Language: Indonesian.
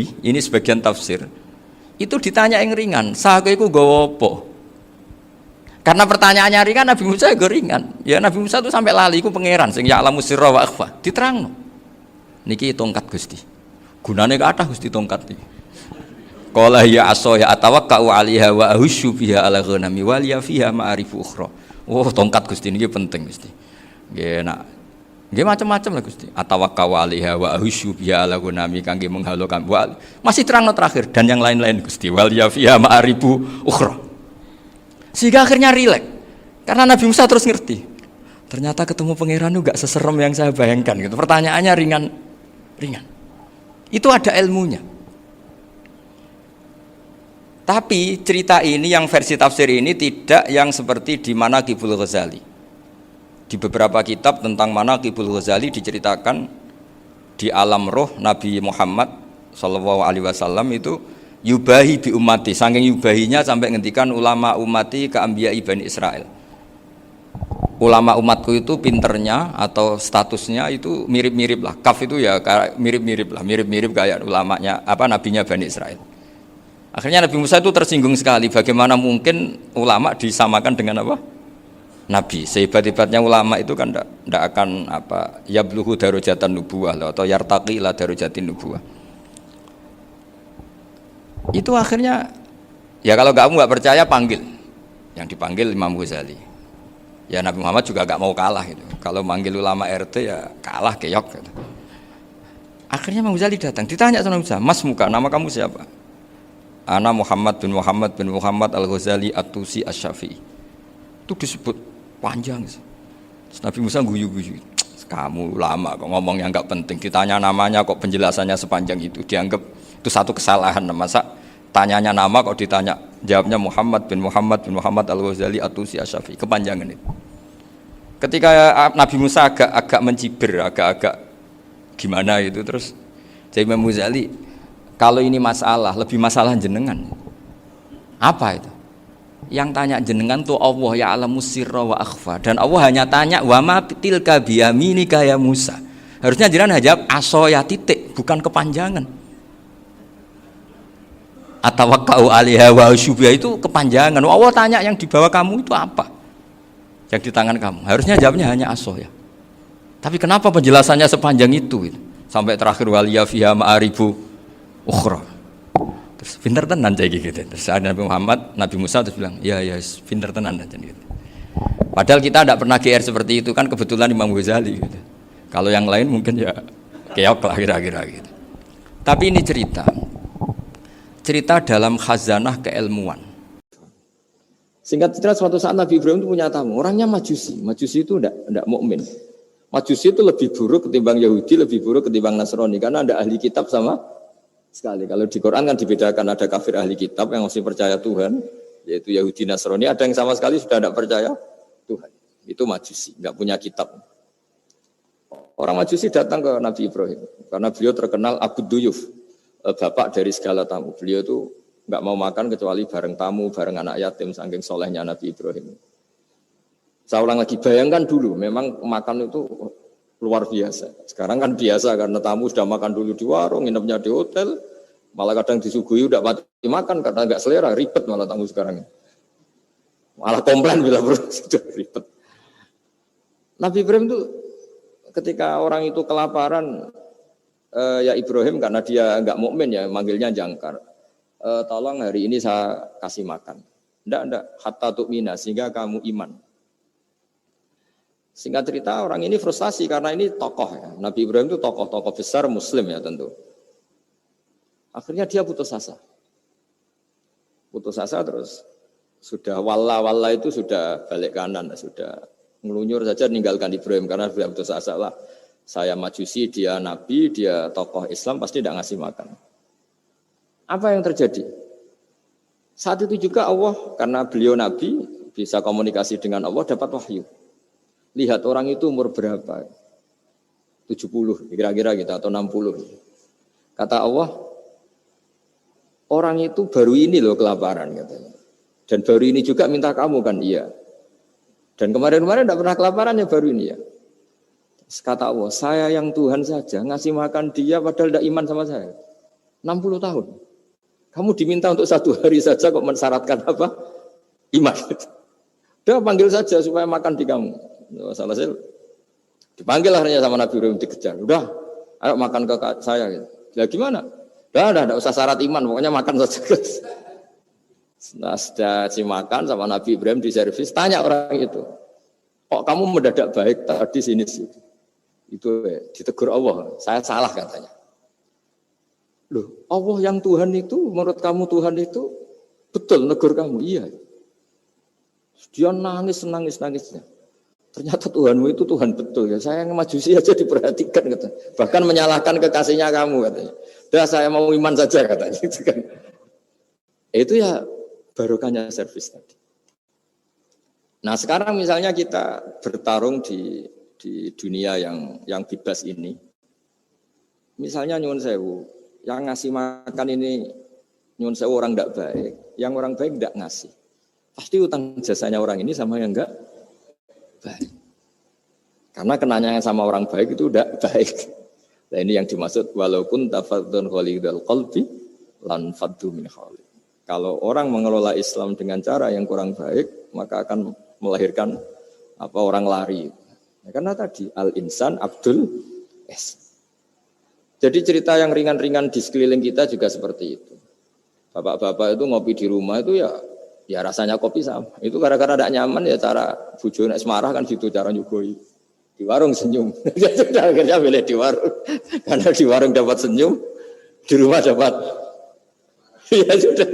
ini sebagian tafsir itu ditanya yang ringan, sahaga iku nggawa apa? Karena pertanyaannya ringan, Nabi Musa juga ringan. Ya Nabi Musa itu sampai lali iku pangeran sing ya'lamu sirra wa akhfa. Diterangno. Niki tongkat Gusti. Gunane kathah Gusti tongkat iki. Qala ya asaya atawakkau 'alaiha wa ahusyu biha 'ala ghanami wa liya fiha ma'arifu ukhra. Oh, tongkat Gusti niki penting Gusti. Nggih nak nggih macam-macam lah Gusti. Atawakkau 'alaiha wa ahusyu biha 'ala ghanami kangge menghalokan. Masih terangno terakhir dan yang lain-lain Gusti. Wa liya fiha ma'arifu ukhra. Sehingga akhirnya rileks karena Nabi Musa terus ngerti ternyata ketemu pangeran itu gak seserem yang saya bayangkan gitu. Pertanyaannya ringan itu ada ilmunya. Tapi cerita ini yang versi tafsir ini tidak yang seperti di Manaqibul Ghazali. Di beberapa kitab tentang Manaqibul Ghazali diceritakan di alam roh Nabi Muhammad SAW itu yubahi bi ummati, saking yubahinya sampai ngendikan ulama ummati ke anbiya'i Bani Israel. Ulama umatku itu pinternya atau statusnya itu mirip-mirip lah. Kaf itu ya mirip-mirip lah, mirip-mirip kayak ulamanya nabinya Bani Israel. Akhirnya Nabi Musa itu tersinggung sekali, bagaimana mungkin ulama disamakan dengan apa? Nabi. Sehebat-hebatnya ulama itu kan tidak akan yabluhu darajatan nubuwah atau yartaqi ila darajatin nubuwah. Itu akhirnya ya kalau kamu nggak percaya panggil, yang dipanggil Imam Ghazali. Ya Nabi Muhammad juga nggak mau kalah gitu. Kalau manggil ulama RT ya kalah keok gitu. Akhirnya Imam Ghazali datang, ditanya sama Musa, Mas muka nama kamu siapa? Ana Muhammad bin Muhammad Al-Ghazali At-Tusi Asy-Syafi'i. Itu disebut panjang. Terus Nabi Musa guyu-guyu. Kamu ulama kok ngomong yang nggak penting, ditanya namanya kok penjelasannya sepanjang itu, dianggap itu satu kesalahan. Masa tanyanya nama kok ditanya jawabnya Muhammad bin Muhammad Al-Ghazali At-Tusi Asy-Syafi'i, kepanjangan itu. Ketika Nabi Musa agak mencibir, agak gimana itu, terus jadi Imam Ghazali, kalau ini masalah, lebih masalah jenengan. Apa itu? Yang tanya jenengan tuh Allah ya alamu sirra wa akhfa, dan Allah hanya tanya wa ma tilka biyaminika ya Musa. Harusnya jenengan jawab asoya titik, bukan kepanjangan. Atawakkau 'alaiha wa syubha itu kepanjangan. Allah tanya yang di bawah kamu itu apa? Yang di tangan kamu. Harusnya jawabnya hanya asoya. Tapi kenapa penjelasannya sepanjang itu? Sampai terakhir waliya fiha ma'aribu ukhra. Terus pinter tenan kayak gitu. Terus ada Nabi Musa terus bilang, ya pinter tenan aja gitu. Padahal kita tidak pernah GR seperti itu, kan kebetulan Imam Ghazali gitu. Kalau yang lain mungkin ya keok lah kira-kira gitu. Tapi ini cerita dalam khazanah keilmuan. Singkat cerita, suatu saat Nabi Ibrahim itu punya tamu, orangnya Majusi. Majusi itu tidak mukmin. Majusi itu lebih buruk ketimbang Yahudi, lebih buruk ketimbang Nasrani, karena ada ahli kitab sama sekali. Kalau di Quran kan dibedakan, ada kafir ahli kitab yang masih percaya Tuhan, yaitu Yahudi Nasrani, ada yang sama sekali sudah tidak percaya Tuhan. Itu Majusi, nggak punya kitab. Orang Majusi datang ke Nabi Ibrahim karena beliau terkenal Abu Duyuf, bapak dari segala tamu. Beliau itu nggak mau makan kecuali bareng tamu, bareng anak yatim, saking solehnya Nabi Ibrahim. Saya ulang lagi, bayangkan dulu, memang makan itu luar biasa. Sekarang kan biasa karena tamu sudah makan dulu di warung, nginepnya di hotel, malah kadang disuguhi udah mati makan karena nggak selera, ribet malah tamu sekarang. Malah komplain bila perut sudah ribet. Nabi Ibrahim itu ketika orang itu kelaparan, ya Ibrahim karena dia nggak mukmin ya manggilnya jangkar. Tolong hari ini saya kasih makan. Ndak hatta tu'mina, sehingga kamu iman. Singkat cerita, orang ini frustasi karena ini tokoh ya. Nabi Ibrahim itu tokoh besar Muslim ya tentu. Akhirnya dia putus asa. Putus asa terus sudah walla itu sudah balik kanan, sudah ngelunyur saja meninggalkan Ibrahim karena sudah putus asa lah. Saya Majusi, dia Nabi, dia tokoh Islam, pasti tidak ngasih makan. Apa yang terjadi? Saat itu juga Allah, karena beliau Nabi, bisa komunikasi dengan Allah, dapat wahyu. Lihat orang itu umur berapa? 70 kira-kira gitu atau 60. Kata Allah, orang itu baru ini loh kelaparan katanya. Dan baru ini juga minta kamu kan? Iya. Dan kemarin-kemarin tidak pernah kelaparan ya baru ini ya. Kata Allah, saya yang Tuhan saja ngasih makan dia padahal tidak iman sama saya. 60 tahun. Kamu diminta untuk 1 hari saja kok mensyaratkan apa? Iman. Udah panggil saja supaya makan di kamu. Salah saya dipanggil akhirnya sama Nabi Ibrahim dikejar. Udah, ayo makan ke saya. Ya gimana? Udah, enggak usah syarat iman, pokoknya makan saja. Nah, sudah makan sama Nabi Ibrahim di servis, tanya orang itu, kok kamu mendadak baik tadi sini sih? Itu ditegur Allah, saya salah katanya. Loh, Allah yang Tuhan itu, menurut kamu Tuhan itu betul negur kamu? Iya. Dia nangisnya. Ternyata Tuhanmu itu Tuhan betul ya. Saya yang majusi aja diperhatikan katanya. Bahkan menyalahkan kekasihnya kamu katanya. Udah saya mau iman saja katanya. Itu kan. Itu ya barokahnya servis tadi. Nah sekarang misalnya kita bertarung di dunia yang bebas ini. Misalnya nyuwun sewu, yang ngasih makan ini nyuwun sewu orang tidak baik, yang orang baik tidak ngasih. Pasti utang jasanya orang ini sama yang enggak baik. Karena kenanya sama orang baik itu udah baik. Nah ini yang dimaksud walaupun tafadzun khalidul qalbi lan faddu min khalid. Kalau orang mengelola Islam dengan cara yang kurang baik, maka akan melahirkan orang lari. Ya, karena tadi al-insan abdul es. Jadi cerita yang ringan-ringan di sekeliling kita juga seperti itu. Bapak-bapak itu ngopi di rumah itu ya rasanya kopi sama. Itu gara-gara tidak nyaman ya cara bojo nek semarah kan gitu cara nyugoi. Di warung senyum. Ya sudah akhirnya pilih di warung. Karena di warung dapat senyum, di rumah dapat ya sudah.